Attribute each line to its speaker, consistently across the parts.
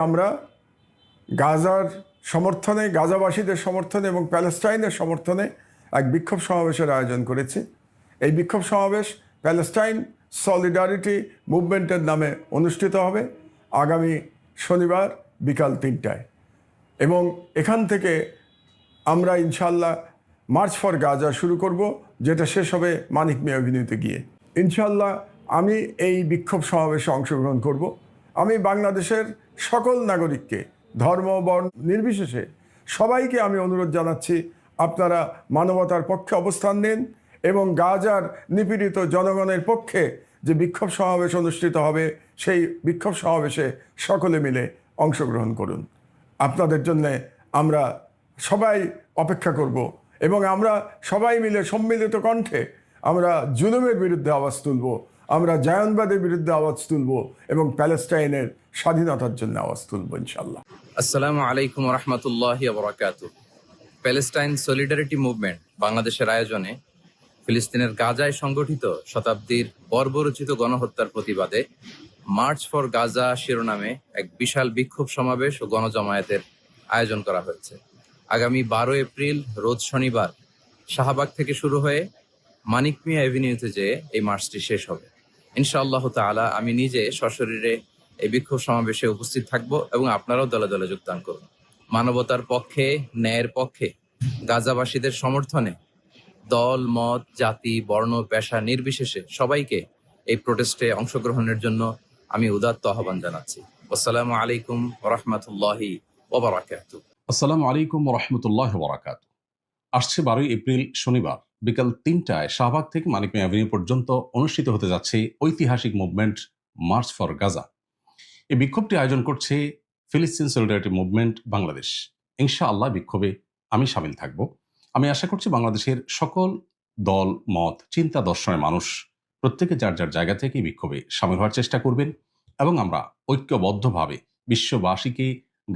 Speaker 1: আমরা গাজার সমর্থনে, গাজাবাসীদের সমর্থনে এবং প্যালেস্টাইনের সমর্থনে এক বিক্ষোভ সমাবেশের আয়োজন করেছি। এই বিক্ষোভ সমাবেশ প্যালেস্টাইন সলিডারিটি মুভমেন্টের নামে অনুষ্ঠিত হবে আগামী শনিবার বিকাল ৩টায়, এবং এখান থেকে আমরা ইনশাল্লাহ মার্চ ফর গাজা শুরু করব, যেটা শেষ হবে মানিক মিয়া এভিনিউতে গিয়ে। ইনশাল্লাহ আমি এই বিক্ষোভ সমাবেশে অংশগ্রহণ করব। আমি বাংলাদেশের সকল নাগরিককে ধর্ম বর্ণ নির্বিশেষে সবাইকে আমি অনুরোধ জানাচ্ছি, আপনারা মানবতার পক্ষে অবস্থান নিন এবং গাজার নিপীড়িত জনগণের পক্ষে যে বিক্ষোভ সমাবেশ অনুষ্ঠিত হবে সেই বিক্ষোভ সমাবেশে সকলে মিলে অংশগ্রহণ করুন। আপনাদের জন্যে আমরা সবাই অপেক্ষা করব এবং আমরা সবাই মিলে সম্মিলিত কণ্ঠে আমরা জুলুমের বিরুদ্ধে আওয়াজ তুলব, আমরা জায়নবাদের বিরুদ্ধে আওয়াজ তুলব এবং প্যালেস্টাইনের স্বাধীনতার জন্য আওয়াজ তুলব ইনশাল্লাহ।
Speaker 2: আসসালামু আলাইকুম রহমতুল্লাহি ওয়া বারাকাতুহু। প্যালেস্টাইন সলিডারিটি মুভমেন্ট বাংলাদেশের আয়োজনে ফিলিস্তিনের গাজায় সংগঠিত শতাব্দীর বর্বরোচিত গণহত্যার প্রতিবাদে মার্চ ফর গাজা শিরোনামে এক বিশাল বিক্ষোভ সমাবেশ ও গণজমায়েতের আয়োজন করা হয়েছে। আগামী 12 এপ্রিল রোজ শনিবার শাহবাগ থেকে শুরু হয়ে মানিক মিয়া এভিনিউতে যেয়ে এই মার্চটি শেষ হবে। ইনশাআল্লাহ তাআলা আমি নিজে সশরীরে এই বিক্ষোভ সমাবেশে উপস্থিত থাকব এবং আপনারাও দলে দলে যোগদান করুন। মানবতার পক্ষে, ন্যায়ের পক্ষে, গাজাবাসীদের সমর্থনে দল, মত, জাতি, বর্ণ, পেশা নির্বিশেষে সবাইকে এই প্রোটেস্টে অংশগ্রহণের জন্য আমি উদাত্ত আহ্বান জানাচ্ছি। আসসালামু আলাইকুম ওয়া রাহমাতুল্লাহি ওয়া বারাকাতুহু।
Speaker 3: আসসালামু আলাইকুম ওয়া রাহমাতুল্লাহি ওয়া বারাকাতুহু। আসছে 12 এপ্রিল শনিবার বিকাল ৩টায় শাহবাগ থেকে মানিক মিয়া এভিনিউ পর্যন্ত অনুষ্ঠিত হতে যাচ্ছে ঐতিহাসিক মুভমেন্ট মার্চ ফর গাজা। এই বিক্ষোভটি আয়োজন করছে ফিলিস্তিন সলিডারিটি মুভমেন্ট বাংলাদেশ। ইনশাআল্লাহ বিক্ষোভে আমি সামিল থাকব। আমি আশা করছি বাংলাদেশের সকল দল, মত, চিন্তা, দর্শনের মানুষ প্রত্যেকে যার যার জায়গা থেকে বিক্ষোভে সামিল হওয়ার চেষ্টা করবেন এবং আমরা ঐক্যবদ্ধভাবে বিশ্ববাসীকে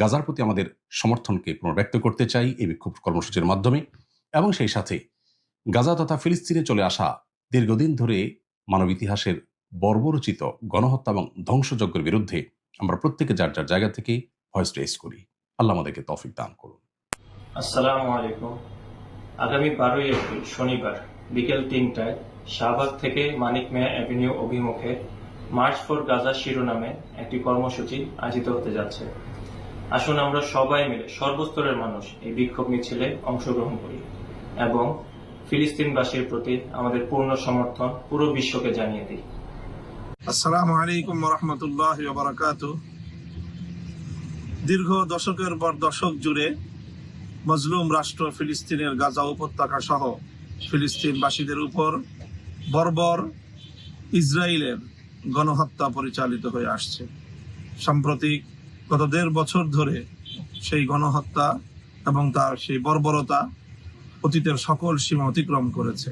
Speaker 3: গাজার প্রতি আমাদের সমর্থনকে পুনর্ব্যক্ত করতে চাই এই বিক্ষোভ কর্মসূচির মাধ্যমে, এবং সেই সাথে গাজা তথা ফিলিস্তিনে চলে আসা দীর্ঘদিন ধরে মানব ইতিহাসের বর্বরোচিত গণহত্যা এবং ধ্বংসযজ্ঞের বিরুদ্ধে আমরা প্রত্যেকে যার যার জায়গা থেকে ভয়েস রেজ করি। আল্লাহ আমাদেরকে তৌফিক দান করুন।
Speaker 4: আসসালামু আলাইকুম। আগামী 12 এপ্রিল শনিবার বিকেল ৩টায় শাহবাগ থেকে মানিক মিয়া অ্যাভিনিউ অভিমুখে মার্চ ফর গাজা শিরোনামে একটি কর্মসূচি আয়োজিত হতে যাচ্ছে। আসুন আমরা সবাই মিলে সর্বস্তরের মানুষ এই বিক্ষোভ মিছিলে অংশগ্রহণ করি এবং ফিলিস্তিনবাসীর প্রতি আমাদের পূর্ণ সমর্থন পুরো বিশ্বকে জানিয়ে দিই।
Speaker 5: আসসালামু আলাইকুম ওয়া রাহমাতুল্লাহি ওয়া বারাকাতুহু। দীর্ঘ দশকের পর দশক জুড়ে মজলুম রাষ্ট্র ফিলিস্তিনের গাজা উপত্যকা সহ ফিলিস্তিনবাসীদের উপর বর্বর ইসরায়েলের গণহত্যা পরিচালিত হয়ে আসছে। সাম্প্রতিক গত ১.৫ বছর ধরে সেই গণহত্যা এবং তার সেই বর্বরতা অতীতের সকল সীমা অতিক্রম করেছে।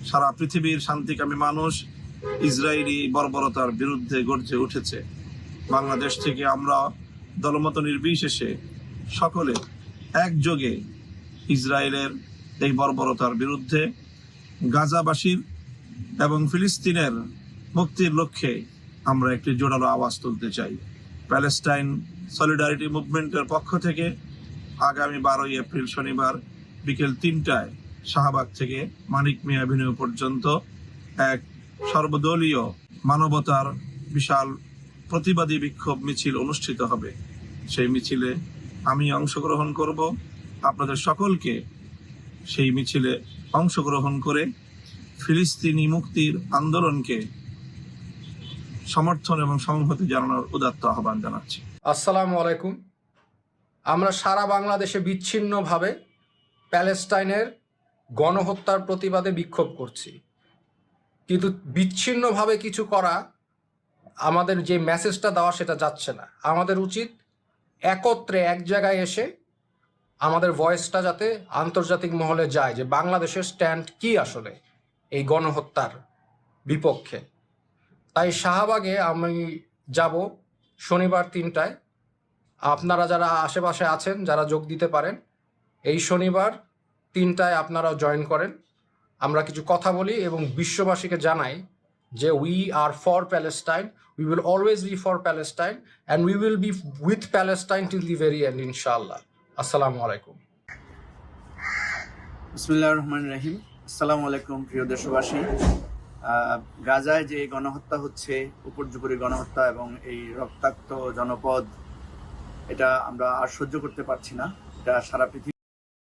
Speaker 5: সারা পৃথিবীর শান্তিকামী মানুষ ইসরায়েলি বর্বরতার বিরুদ্ধে গর্জে উঠেছে। বাংলাদেশ থেকে আমরা দলমত নির্বিশেষে সকলে একযোগে ইসরায়েলের এই বর্বরতার বিরুদ্ধে গাজাবাসীর এবং ফিলিস্তিনের মুক্তির লক্ষ্যে আমরা একটি জোরালো আওয়াজ তুলতে চাই। প্যালেস্টাইন সলিডারিটি মুভমেন্টের পক্ষ থেকে আগামী 12 এপ্রিল শনিবার বিকেল ৩টায় শাহবাগ থেকে মানিক মিয়া এভিনিউ পর্যন্ত এক সর্বদলীয় মানবতার বিশাল প্রতিবাদী বিক্ষোভ মিছিল অনুষ্ঠিত হবে। সেই মিছিলে আমি অংশগ্রহণ করব। আপনাদের সকলকে সেই মিছিলে অংশগ্রহণ করে ফিলিস্তিনি মুক্তির আন্দোলনকে সমর্থন এবং সংহতি জানানোর উদাত্ত আহ্বান জানাচ্ছি।
Speaker 6: আসসালামু আলাইকুম। আমরা সারা বাংলাদেশে বিচ্ছিন্নভাবে প্যালেস্টাইনের গণহত্যার প্রতিবাদে বিক্ষোভ করছি, কিন্তু বিচ্ছিন্নভাবে কিছু করা, আমাদের যে মেসেজটা দেওয়া সেটা যাচ্ছে না। আমাদের উচিত একত্রে এক জায়গায় এসে আমাদের ভয়েসটা যাতে আন্তর্জাতিক মহলে যায় যে বাংলাদেশের স্ট্যান্ড কি আসলে এই গণহত্যার বিপক্ষে। তাই শাহবাগে আমি যাব শনিবার ৩টায়। আপনারা যারা আশেপাশে আছেন, যারা যোগ দিতে পারেন, এই শনিবার ৩টায় আপনারাও জয়েন করেন। আমরা কিছু কথা বলি এবং বিশ্ববাসীকে জানাই যে we are for Palestine, We will always be for Palestine, and we will be with Palestine till the very end, inshallah. Assalamu alaikum.
Speaker 7: বিসমিল্লাহির রহমানির রহিম। আসসালামু আলাইকুম প্রিয় দেশবাসী। গাজায় যে গণহত্যা হচ্ছে, উপর্যুপরি গণহত্যা এবং এই রক্তাক্ত জনপদ, এটা আমরা আর সহ্য করতে পারছি না। এটা সারা পৃথিবী